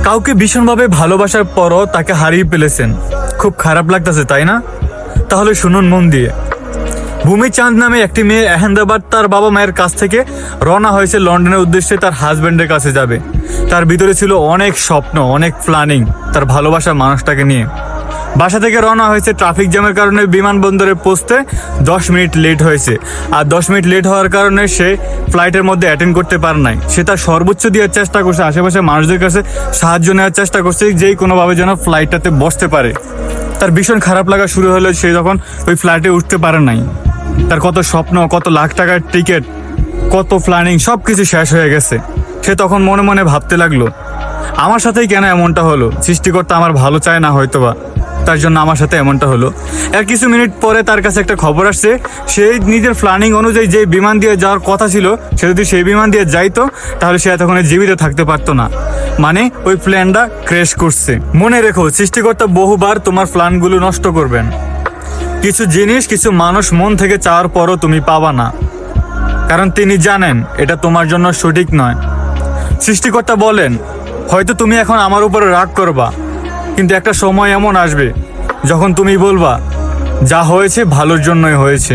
কাউকে ভীষণভাবে ভালোবাসার পরও তাকে হারিয়ে ফেলেছেন, খুব খারাপ লাগতেছে তাই না? তাহলে শুনুন মন দিয়ে। ভূমি চাঁদ নামে একটি মেয়ে আহমেদাবাদ তার বাবা মায়ের কাছ থেকে রওনা হয়েছে লন্ডনের উদ্দেশ্যে তার হাজব্যান্ডের কাছে যাবে। তার ভিতরে ছিল অনেক স্বপ্ন, অনেক প্ল্যানিং তার ভালোবাসার মানুষটাকে নিয়ে। বাসা থেকে রওনা হয়েছে, ট্রাফিক জ্যামের কারণে বিমানবন্দরে পৌঁছতে 10 মিনিট লেট হয়েছে। আর 10 মিনিট লেট হওয়ার কারণে সে ফ্লাইটের মধ্যে অ্যাটেন্ড করতে পারে নাই। সে তার সর্বোচ্চ দেওয়ার চেষ্টা করছে, আশেপাশে মানুষদের কাছে সাহায্য নেওয়ার চেষ্টা করছে যেই কোনোভাবে যেন ফ্লাইটটাতে বসতে পারে। তার ভীষণ খারাপ লাগা শুরু হলো, সে যখন ওই ফ্লাইটে উঠতে পারে নাই। তার কত স্বপ্ন, কত লাখ টাকার টিকিট, কত প্ল্যানিং সব কিছু শেষ হয়ে গেছে। সে তখন মনে মনে ভাবতে লাগলো, আমার সাথেই কেন এমনটা হলো? সৃষ্টিকর্তা আমার ভালো চায় না হয়তোবা, তার জন্য আমার সাথে এমনটা হলো। এর কিছু মিনিট পরে তার কাছে একটা খবর আসছে, সে নিজের প্ল্যানিং অনুযায়ী যে বিমান দিয়ে যাওয়ার কথা ছিল, সে যদি সেই বিমান দিয়ে যাইতো তাহলে সে এতক্ষণে জীবিত থাকতে পারতো না। মানে ওই প্ল্যানটা ক্র্যাশ করছে। মনে রেখো, সৃষ্টিকর্তা বহুবার তোমার প্ল্যানগুলো নষ্ট করবেন। কিছু জিনিস, কিছু মানুষ মন থেকে চাওয়ার পরও তুমি পাবা না, কারণ তিনি জানেন এটা তোমার জন্য সঠিক নয়। সৃষ্টিকর্তা বলেন, হয়তো তুমি এখন আমার উপরে রাগ করবা, কিন্তু একটা সময় এমন আসবে যখন তুমি বলবা, যা হয়েছে ভালোর জন্যই হয়েছে।